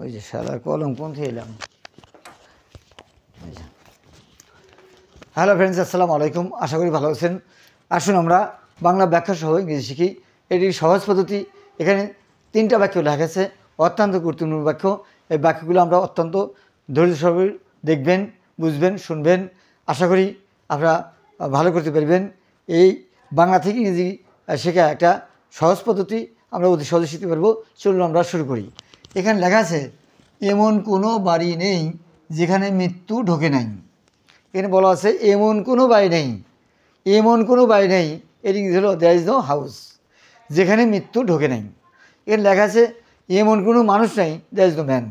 ওই যে শালা কলম কোন থেকে এলাম। হ্যালো ফ্রেন্ডস, আসসালামু আলাইকুম। আশা করি ভালো আছেন। আসুন আমরা বাংলা ব্যাখ্যা সহ ইংরেজি শিখি। এটি সহজ পদ্ধতি। এখানে 3টা বাক্য লেখা আছে, অত্যন্ত গুরুত্বপূর্ণ বাক্য। এই বাক্যগুলো আমরা অত্যন্ত ধৈর্য সহকারে দেখবেন, বুঝবেন, শুনবেন। আশা করি আপনারা ভালো করতে পারবেন। এই বাংলা থেকে ইংরেজি শেখা একটা সহজ পদ্ধতি, আমরা অতি সহজে শিখতে পারবো। চলুন আমরা শুরু করি। এখানে লেখা আছে, এমন কোনো বাড়ি নেই যেখানে মৃত্যু ঢোকে নাই। এখানে বলা আছে এমন কোনো বাড়ি নেই, এমন কোনো বাড়ি নেই, এর ইংরেজি হলো দেয়ার ইজ নো হাউস, যেখানে মৃত্যু ঢোকে নাই। এখানে লেখা আছে এমন কোনো মানুষ নাই, দেয়ার ইজ নো ম্যান।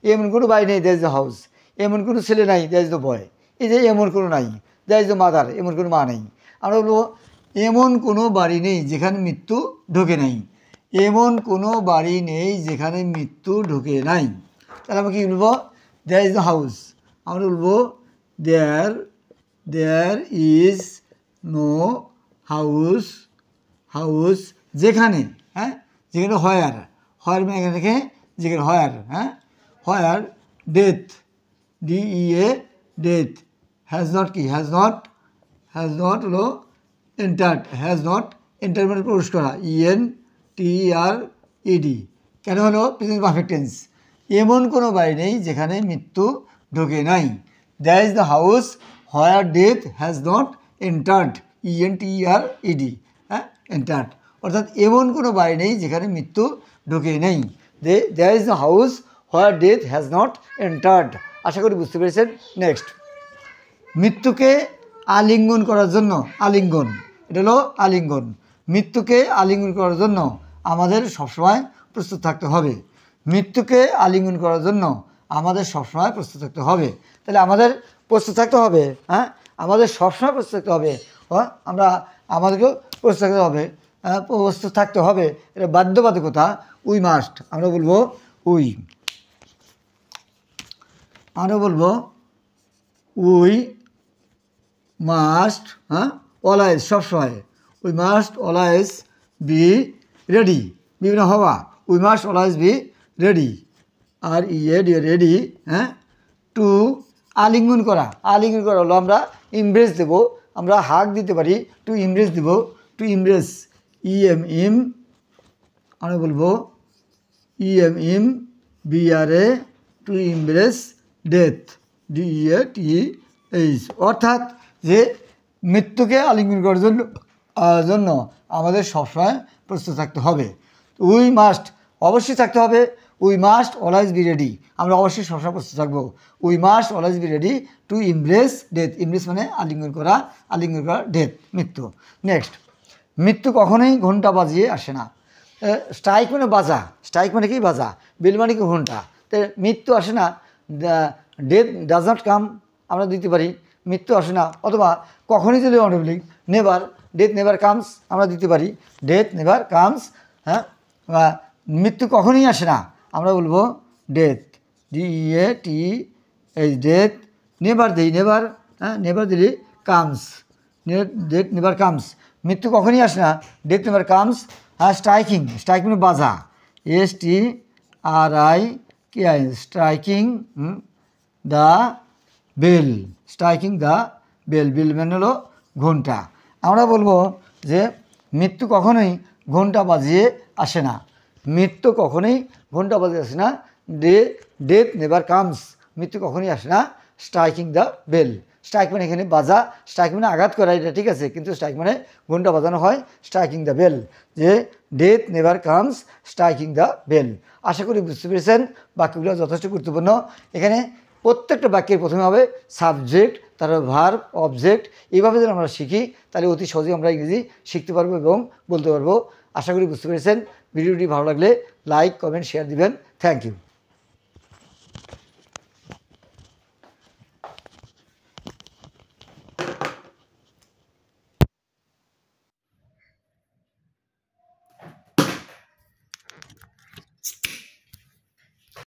এমন কোনো বাড়ি নেই, দেয়ার ইজ নো হাউস। এমন কোনো ছেলে নাই, দেয়ার ইজ নো বয়। এই যে এমন কোনো নাই, দেয়ার ইজ নো মাদার, এমন কোনো মা নেই। আমরা বলবো এমন কোনো বাড়ি নেই যেখানে মৃত্যু ঢোকে নাই। এমন কোনো বাড়ি নেই যেখানে মৃত্যু ঢোকে নাই। তাহলে আমরা কি বলবো? There is no house. আমরা বলবো দেয়ার ইজ নো হাউস যেখানে, হ্যাঁ, যেখানে হোয়ার মানে এখানে থেকে যেখানে হোয়ার, হ্যাঁ, where death, DEA death has not হলো এন্টার্ড, হ্যাজ নট এন্টার মানে প্রবেশ করা, ENTERED। কেন হলো প্রেজেন্ট পারফেক্ট টেন্স। এমন কোনো বাড়ি নেই যেখানে মৃত্যু ঢোকে নাই। That is the house where death has not entered, ENTERED, হ্যাঁ, এন্টার্ড। অর্থাৎ এমন কোনো বাড়ি নেই যেখানে মৃত্যু ঢোকে নেই। That is the house where death has not entered. আশা করি বুঝতে পেরেছেন। নেক্সট, মৃত্যুকে আলিঙ্গন করার জন্য, আলিঙ্গন, এটা হলো আলিঙ্গন। মৃত্যুকে আলিঙ্গন করার জন্য আমাদের সবসময় প্রস্তুত থাকতে হবে। মৃত্যুকে আলিঙ্গন করার জন্য আমাদের সবসময় প্রস্তুত থাকতে হবে। তাহলে আমাদের প্রস্তুত থাকতে হবে, হ্যাঁ, আমাদের সবসময় প্রস্তুত থাকতে হবে। আমাদেরকেও প্রস্তুত থাকতে হবে, প্রস্তুত থাকতে হবে। এটা বাধ্যবাধকতা। উই মাস্ট, আমরা বলবো উই মাস্ট, হ্যাঁ, অলওয়েজ, সবসময়। We must always be ready, বিভিন্ন হওয়া। We must always be ready, ready, হ্যাঁ, টু আলিঙ্গন করা। আলিঙ্গন করা হলো আমরা ইমব্রেস দেব, আমরা হাগ দিতে পারি, টু ইমব্রেস দেব। টু ইমব্রেস, EMM, আমরা বলবো EMMBRA, to embrace death, DEATH। অর্থাৎ যে মৃত্যুকে আলিঙ্গন করার জন্য আমাদের সবসময় প্রস্তুত থাকতে হবে। উই মাস্ট, অবশ্যই থাকতে হবে। We must always be ready, আমরা অবশ্যই সবসময় প্রস্তুত থাকবো। We must always be ready to embrace death. ইমব্রেস মানে আলিঙ্গন করা, ডেথ, মৃত্যু। নেক্সট, মৃত্যু কখনোই ঘন্টা বাজিয়ে আসে না। স্ট্রাইক মানে বাজা, স্ট্রাইক মানে কি বাজা, বেল মানে কি ঘন্টা। তো মৃত্যু আসে না, ডেথ ডাজ নট কাম আমরা দিতে পারি, মৃত্যু আসে না। অথবা কখনই যদি অনবলিক, নেভার, ডেথ নেভার কামস আমরা দিতে পারি, ডেথ নেভার কামস, হ্যাঁ। মৃত্যু কখনই আসে না, আমরা বলবো ডেথ, DEATH, ডেথ। নেভার দিই, নেভার, হ্যাঁ, নেভার দিলে কামস, ডেথ নেভার কামস, মৃত্যু কখনই আসে না, ডেথ নেভার কামস। হ্যাঁ, স্ট্রাইকিং মানে বাজা, STRIKING, striking the bell, striking the bell, bell মানে হলো ঘন্টা। আমরা বলবো যে মৃত্যু কখনোই ঘন্টা বাজিয়ে আসে না, মৃত্যু কখনোই ঘন্টা বাজিয়ে আসে না। ডেথ নেভার কামস, মৃত্যু কখনোই আসে না, স্ট্রাইকিং দ্য বেল। স্ট্রাইক মানে এখানে বাজা, স্ট্রাইক মানে আঘাত করা, এটা ঠিক আছে, কিন্তু স্ট্রাইক মানে ঘন্টা বাজানো হয়, স্ট্রাইকিং দ্য বেল। যে death never comes, striking the bell. আশা করি বুঝতে পেরেছেন। বাক্যগুলো যথেষ্ট গুরুত্বপূর্ণ। এখানে প্রত্যেকটা বাক্যের প্রথমে হবে সাবজেক্ট, তারপর ভার্ব, অবজেক্ট। এইভাবে যদি আমরা শিখি তাহলে অতি সহজেই আমরা ইংরেজি শিখতে পারবো এবং বলতে পারবো। আশা করি বুঝতে পেরেছেন। ভিডিওটি ভালো লাগলে লাইক, কমেন্ট, শেয়ার দিবেন। Thank you.